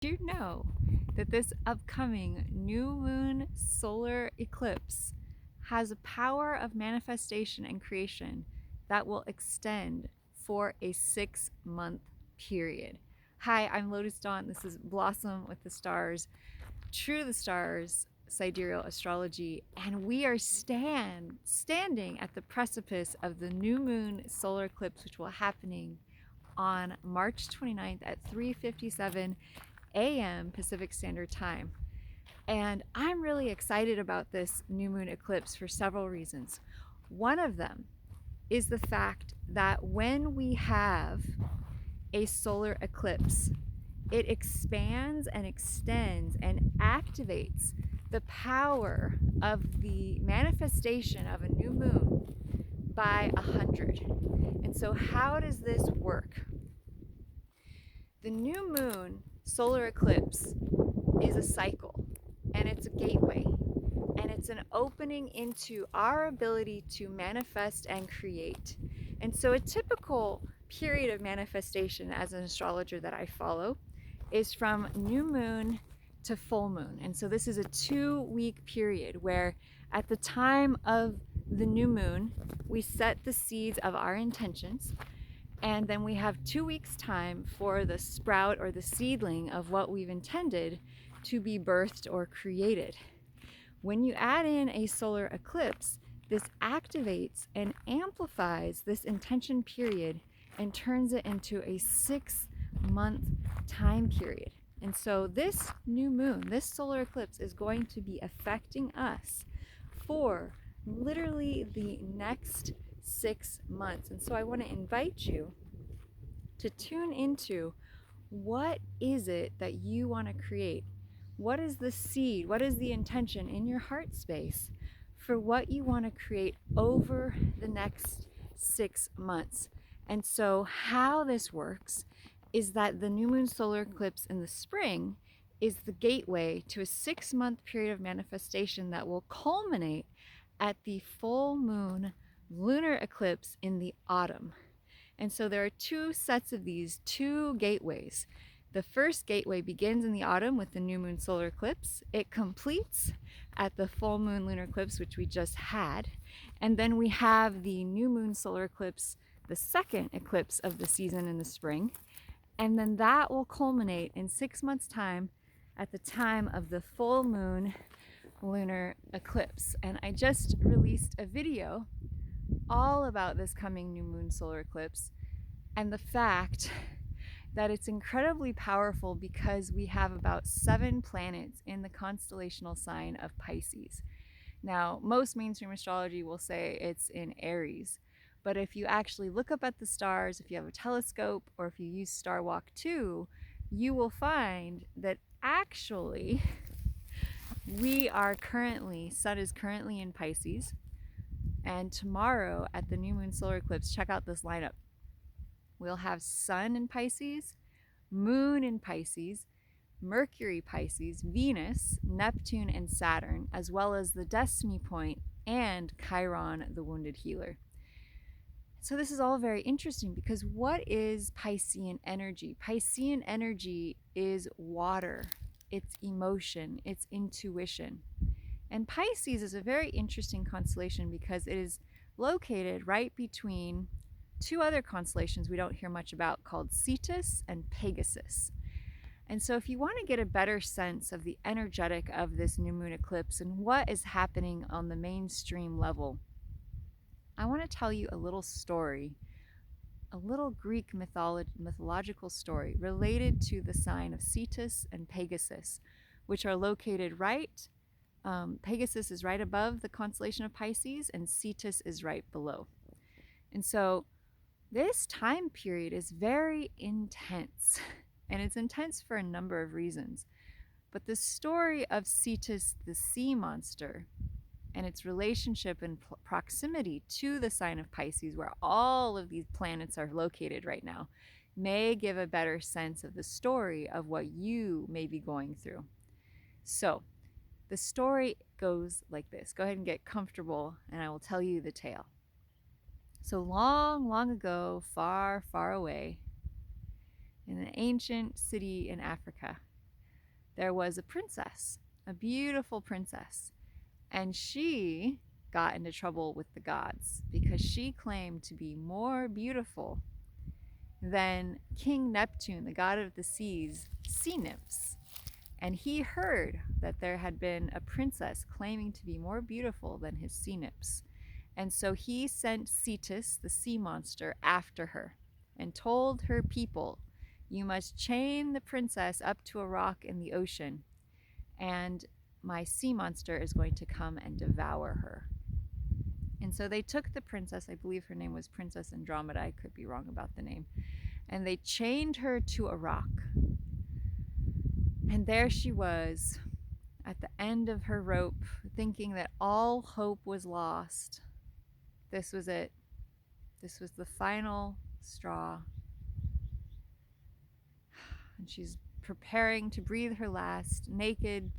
Do you know that this upcoming new moon solar eclipse has a power of manifestation and creation that will extend for a 6-month period? Hi, I'm Lotus Dawn. This is Blossom with the Stars, True to the Stars, Sidereal Astrology, and we are standing at the precipice of the new moon solar eclipse, which will happening on March 29th at 3:57 a.m. Pacific Standard Time. And I'm really excited about this new moon eclipse for several reasons. One of them is the fact that when we have a solar eclipse, it expands and extends and activates the power of the manifestation of a new moon by 100. And so, how does this work? The new moon solar eclipse is a cycle, and it's a gateway, and it's an opening into our ability to manifest and create. And so, a typical period of manifestation as an astrologer that I follow is from new moon to full moon. And so, this is a 2-week period where, at the time of the new moon, we set the seeds of our intentions. And then we have 2 weeks time for the sprout or the seedling of what we've intended to be birthed or created. When you add in a solar eclipse, this activates and amplifies this intention period and turns it into a 6-month time period. And so this new moon, this solar eclipse, is going to be affecting us for literally the next 6 months. And so I want to invite you to tune into what is it that you want to create? What is the seed? What is the intention in your heart space for what you want to create over the next 6 months? And so, how this works is that the new moon solar eclipse in the spring is the gateway to a 6-month period of manifestation that will culminate at the full moon lunar eclipse in the autumn. And so there are 2 sets of these 2 gateways. The first gateway begins in the autumn with the new moon solar eclipse. It completes at the full moon lunar eclipse, which we just had. And then we have the new moon solar eclipse, the second eclipse of the season in the spring. And then that will culminate in 6 months' time at the time of the full moon lunar eclipse. And I just released a video all about this coming new moon solar eclipse and the fact that it's incredibly powerful because we have about 7 planets in the constellational sign of Pisces. Now, most mainstream astrology will say it's in Aries, but if you actually look up at the stars, if you have a telescope, or if you use Star Walk 2, you will find that actually Sun is currently in Pisces. And tomorrow at the new moon solar eclipse, check out this lineup. We'll have Sun in Pisces, Moon in Pisces, Mercury Pisces, Venus, Neptune, and Saturn, as well as the Destiny Point and Chiron, the Wounded Healer. So this is all very interesting because what is Piscean energy? Piscean energy is water, it's emotion, it's intuition. And Pisces is a very interesting constellation because it is located right between 2 other constellations we don't hear much about called Cetus and Pegasus. And so if you want to get a better sense of the energetic of this new moon eclipse and what is happening on the mainstream level, I want to tell you a little story, a little Greek mythological story related to the sign of Cetus and Pegasus, which are located Pegasus is right above the constellation of Pisces, and Cetus is right below. And so this time period is very intense, and it's intense for a number of reasons. But the story of Cetus, the sea monster, and its relationship and proximity to the sign of Pisces, where all of these planets are located right now, may give a better sense of the story of what you may be going through. So, the story goes like this. Go ahead and get comfortable, and I will tell you the tale. So long, long ago, far, far away, in an ancient city in Africa, there was a princess, a beautiful princess, and she got into trouble with the gods because she claimed to be more beautiful than King Neptune, the god of the seas, sea nymphs. And he heard that there had been a princess claiming to be more beautiful than his sea nymphs. And so he sent Cetus, the sea monster, after her and told her people, "You must chain the princess up to a rock in the ocean, and my sea monster is going to come and devour her." And so they took the princess, I believe her name was Princess Andromeda, I could be wrong about the name, and they chained her to a rock. And there she was at the end of her rope, thinking that all hope was lost. This was it. This was the final straw. And she's preparing to breathe her last, naked,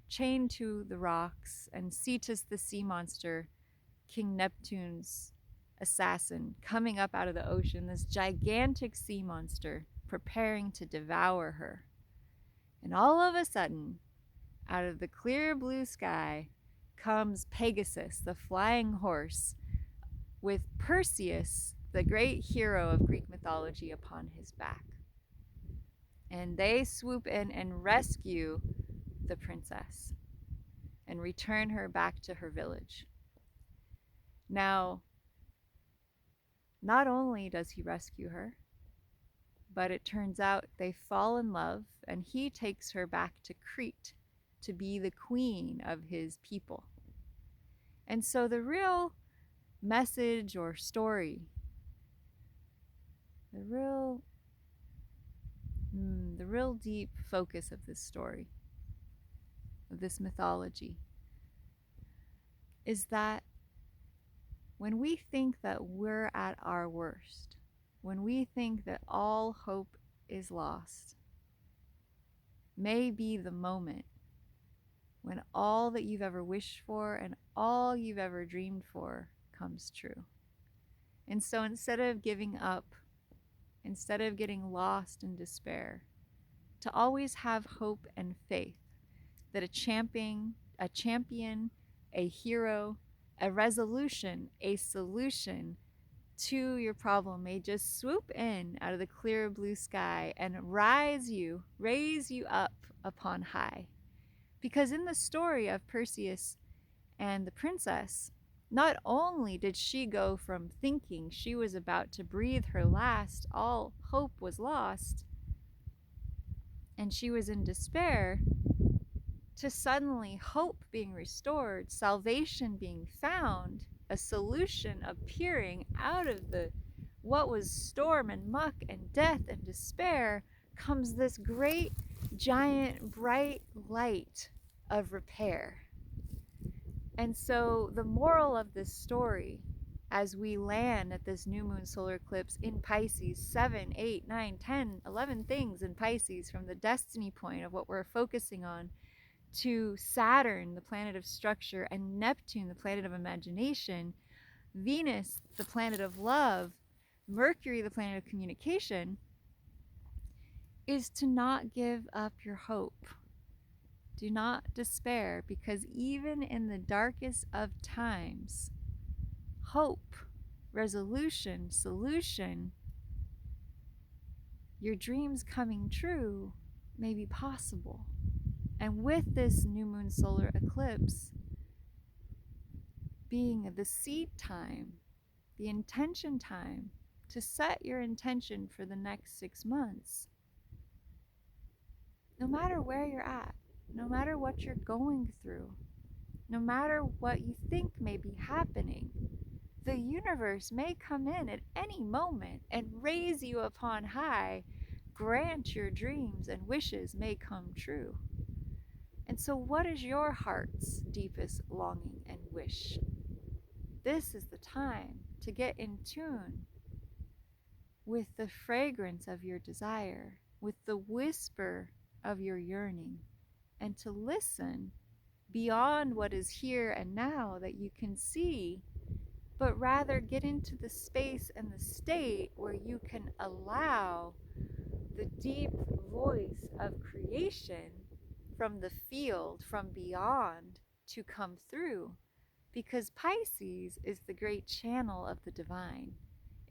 chained to the rocks, and Cetus, the sea monster, King Neptune's assassin, coming up out of the ocean, this gigantic sea monster, preparing to devour her. And all of a sudden, out of the clear blue sky, comes Pegasus, the flying horse, with Perseus, the great hero of Greek mythology, upon his back. And they swoop in and rescue the princess and return her back to her village. Now, not only does he rescue her, but it turns out they fall in love, and he takes her back to Crete to be the queen of his people. And so the real message or story, the real deep focus of this story, of this mythology, is that when we think that we're at our worst, when we think that all hope is lost, may be the moment when all that you've ever wished for and all you've ever dreamed for comes true. And so instead of giving up, instead of getting lost in despair, to always have hope and faith that a champion, a hero, a resolution, a solution to your problem may just swoop in out of the clear blue sky and raise you up upon high. Because in the story of Perseus and the princess, not only did she go from thinking she was about to breathe her last, all hope was lost, and she was in despair, to suddenly hope being restored, salvation being found, a solution appearing out of what was storm and muck and death and despair, comes this great, giant, bright light of repair. And so the moral of this story, as we land at this new moon solar eclipse in Pisces, 7, 8, 9, 10, 11 things in Pisces, from the destiny point of what we're focusing on, to Saturn, the planet of structure, and Neptune, the planet of imagination, Venus, the planet of love, Mercury, the planet of communication, is to not give up your hope. Do not despair, because even in the darkest of times, hope, resolution, solution, your dreams coming true may be possible. And with this new moon solar eclipse being the seed time, the intention time, to set your intention for the next 6 months, no matter where you're at, no matter what you're going through, no matter what you think may be happening, the universe may come in at any moment and raise you upon high, grant your dreams, and wishes may come true. And so what is your heart's deepest longing and wish? This is the time to get in tune with the fragrance of your desire, with the whisper of your yearning, and to listen beyond what is here and now that you can see, but rather get into the space and the state where you can allow the deep voice of creation from the field, from beyond, to come through, because Pisces is the great channel of the divine.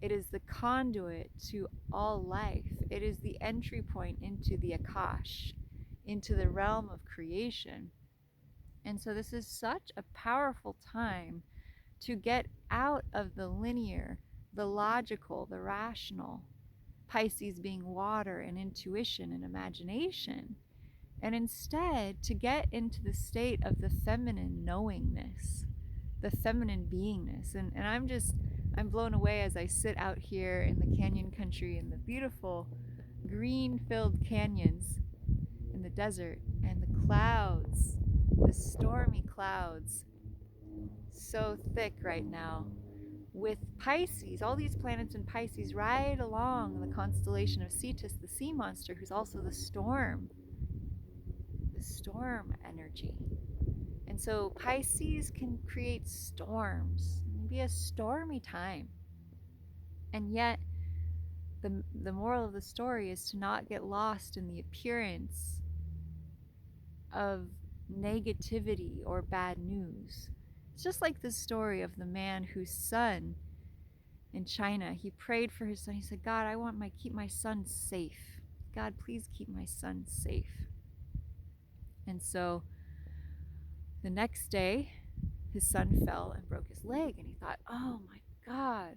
It is the conduit to all life. It is the entry point into the Akash, into the realm of creation. And so this is such a powerful time to get out of the linear, the logical, the rational, Pisces being water and intuition and imagination, and instead to get into the state of the feminine knowingness, the feminine beingness. And I'm blown away as I sit out here in the canyon country, in the beautiful green filled canyons in the desert, and the clouds, the stormy clouds, so thick right now, with Pisces, all these planets in Pisces right along the constellation of Cetus, the sea monster, who's also the storm energy. And so Pisces can create storms. It can be a stormy time. And yet, the moral of the story is to not get lost in the appearance of negativity or bad news. It's just like the story of the man whose son in China, he prayed for his son. He said, God, I want keep my son safe. God, please keep my son safe. And so the next day, his son fell and broke his leg, and he thought, oh my God,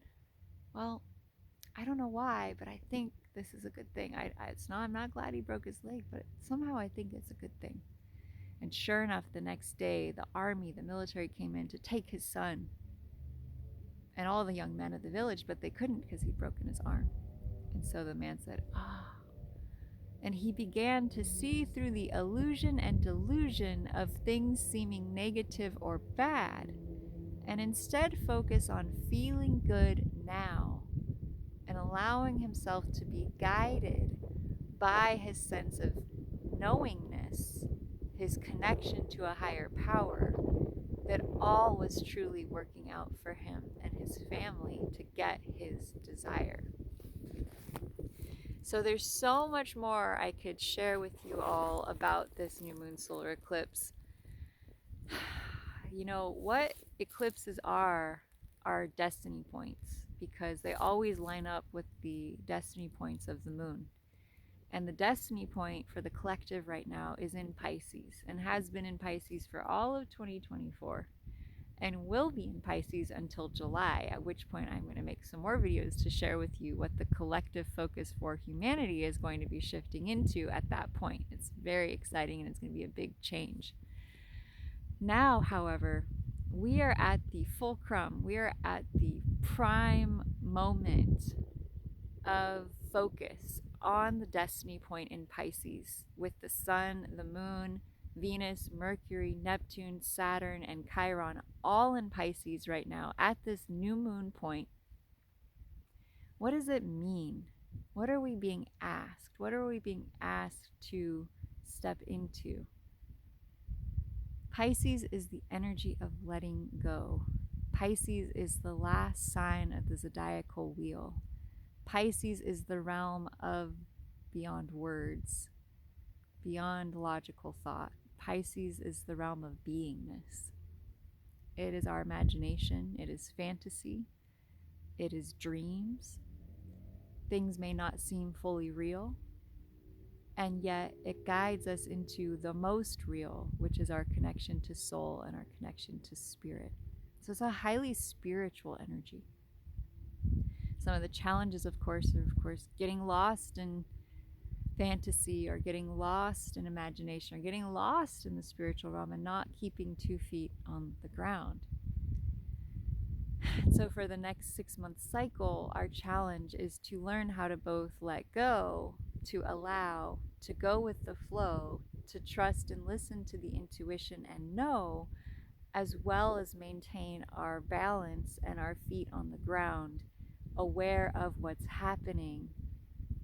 well, I don't know why, but I think this is a good thing. I'm not glad he broke his leg, but somehow I think it's a good thing. And sure enough, the next day, the military came in to take his son and all the young men of the village, but they couldn't because he'd broken his arm. And so the man said, and he began to see through the illusion and delusion of things seeming negative or bad, and instead focus on feeling good now and allowing himself to be guided by his sense of knowingness, his connection to a higher power, that all was truly working out for him and his family to get his desire. So there's so much more I could share with you all about this new moon solar eclipse. You know, what eclipses are destiny points, because they always line up with the destiny points of the moon. And the destiny point for the collective right now is in Pisces, and has been in Pisces for all of 2024. And will be in Pisces until July, at which point I'm going to make some more videos to share with you what the collective focus for humanity is going to be shifting into at that point. It's very exciting, and it's going to be a big change. Now, however, we are at the fulcrum, we are at the prime moment of focus on the destiny point in Pisces, with the sun, the moon, Venus, Mercury, Neptune, Saturn, and Chiron all in Pisces right now at this new moon point. What does it mean? What are we being asked? What are we being asked to step into? Pisces is the energy of letting go. Pisces is the last sign of the zodiacal wheel. Pisces is the realm of beyond words, beyond logical thought. Pisces is the realm of beingness. It is our imagination, it is fantasy, it is dreams. Things may not seem fully real, and yet it guides us into the most real, which is our connection to soul and our connection to spirit. So it's a highly spiritual energy. Some of the challenges, of course, are getting lost in fantasy, or getting lost in imagination, or getting lost in the spiritual realm and not keeping 2 feet on the ground. So for the next 6-month cycle, our challenge is to learn how to both let go, to allow, to go with the flow, to trust and listen to the intuition and know, as well as maintain our balance and our feet on the ground, aware of what's happening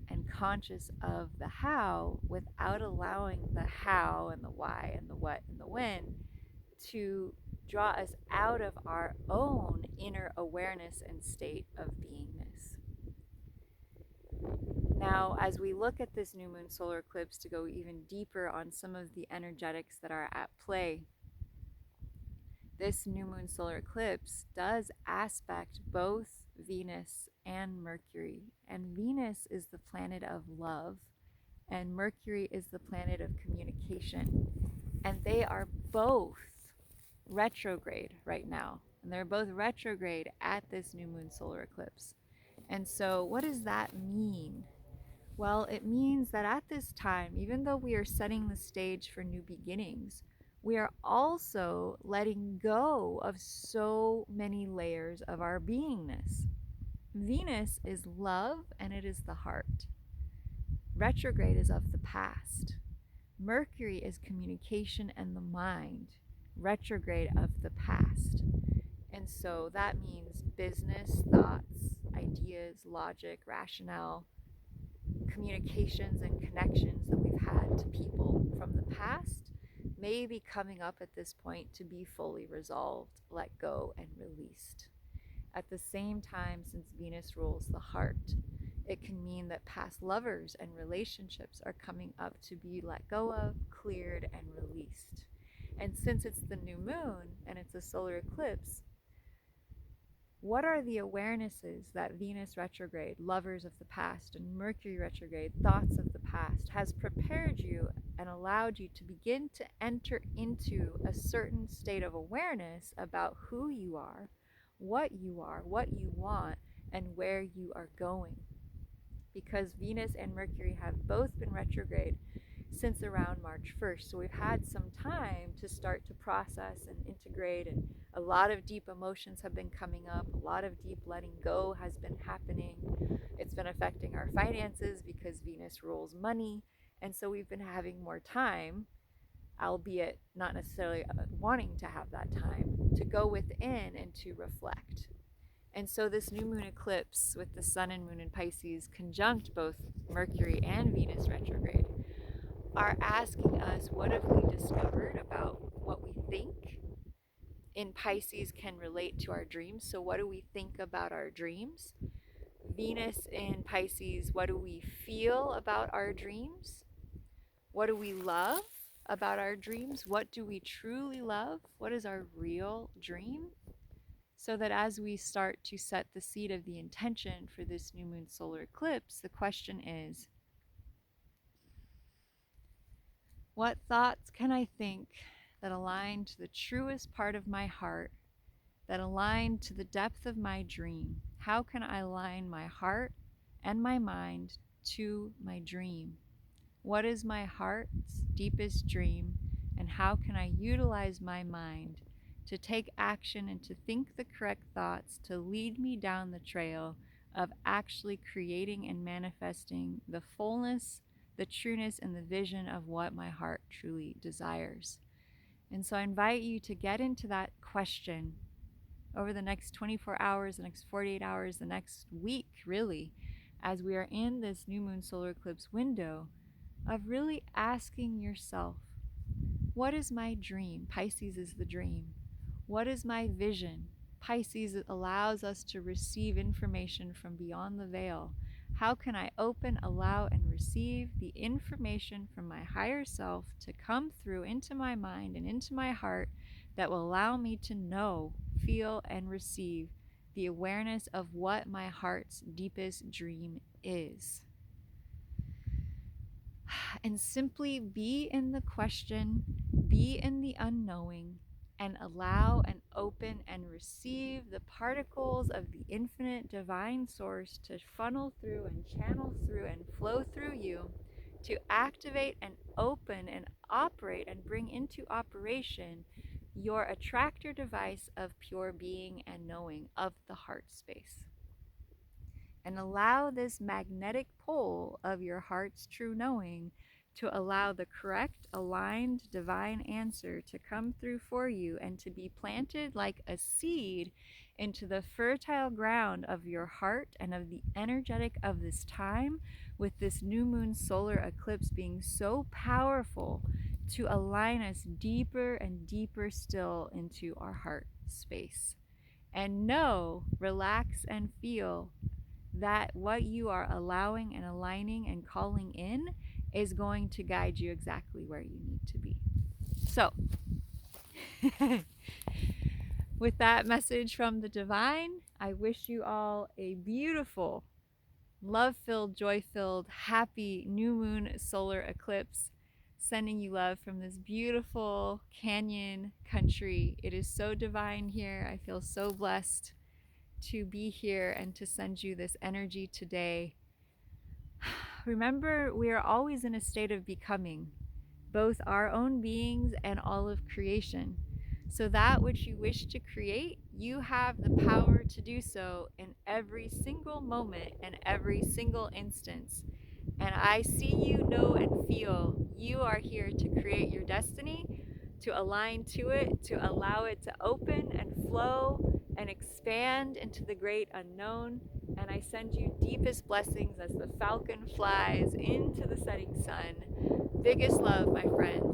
and conscious of the how, without allowing the how and the why and the what and the when to draw us out of our own inner awareness and state of beingness. Now, as we look at this new moon solar eclipse to go even deeper on some of the energetics that are at play, this new moon solar eclipse does aspect both Venus and Mercury. And Venus is the planet of love, and Mercury is the planet of communication. And they are both retrograde right now. And they're both retrograde at this new moon solar eclipse. And so, what does that mean? Well, it means that at this time, even though we are setting the stage for new beginnings, we are also letting go of so many layers of our beingness. Venus is love and it is the heart. Retrograde is of the past. Mercury is communication and the mind. Retrograde of the past. And so that means business, thoughts, ideas, logic, rationale, communications and connections that we've had to people from the past may be coming up at this point to be fully resolved, let go, and released. At the same time, since Venus rules the heart, it can mean that past lovers and relationships are coming up to be let go of, cleared, and released. And since it's the new moon and it's a solar eclipse, what are the awarenesses that Venus retrograde, lovers of the past, and Mercury retrograde, thoughts of the past, has prepared you and allowed you to begin to enter into a certain state of awareness about who you are, what you want, and where you are going? Because Venus and Mercury have both been retrograde since around March 1st. So we've had some time to start to process and integrate, and a lot of deep emotions have been coming up. A lot of deep letting go has been happening. It's been affecting our finances because Venus rules money. And so we've been having more time, albeit not necessarily wanting to have that time, to go within and to reflect. And so this new moon eclipse with the sun and moon in Pisces conjunct both Mercury and Venus retrograde are asking us, what have we discovered about what we think? In Pisces can relate to our dreams. So what do we think about our dreams? Venus in Pisces, what do we feel about our dreams? What do we love about our dreams? What do we truly love? What is our real dream? So that as we start to set the seed of the intention for this new moon solar eclipse, the question is, what thoughts can I think that align to the truest part of my heart, that align to the depth of my dream? How can I align my heart and my mind to my dream? What is my heart's deepest dream, and how can I utilize my mind to take action and to think the correct thoughts to lead me down the trail of actually creating and manifesting the fullness, the trueness, and the vision of what my heart truly desires? And so I invite you to get into that question over the next 24 hours, the next 48 hours, the next week, really, as we are in this new moon solar eclipse window, of really asking yourself, what is my dream? Pisces is the dream. What is my vision? Pisces allows us to receive information from beyond the veil. How can I open, allow, and receive the information from my higher self to come through into my mind and into my heart that will allow me to know, feel, and receive the awareness of what my heart's deepest dream is? And simply be in the question, be in the unknowing, and allow and open and receive the particles of the infinite divine source to funnel through and channel through and flow through you to activate and open and operate and bring into operation your attractor device of pure being and knowing of the heart space. And allow this magnetic pole of your heart's true knowing to allow the correct, aligned, divine answer to come through for you and to be planted like a seed into the fertile ground of your heart and of the energetic of this time, with this new moon solar eclipse being so powerful to align us deeper and deeper still into our heart space. And know, relax, and feel that what you are allowing and aligning and calling in is going to guide you exactly where you need to be. So, with that message from the divine, I wish you all a beautiful, love-filled, joy-filled, happy new moon solar eclipse. Sending you love from this beautiful canyon country. It is so divine here. I feel so blessed to be here and to send you this energy today. Remember, we are always in a state of becoming, both our own beings and all of creation. So that which you wish to create, you have the power to do so in every single moment and every single instance. And I see you, know, and feel you are here to create your destiny, to align to it, to allow it to open and flow and expand into the great unknown. And I send you deepest blessings as the falcon flies into the setting sun. Biggest love, my friends.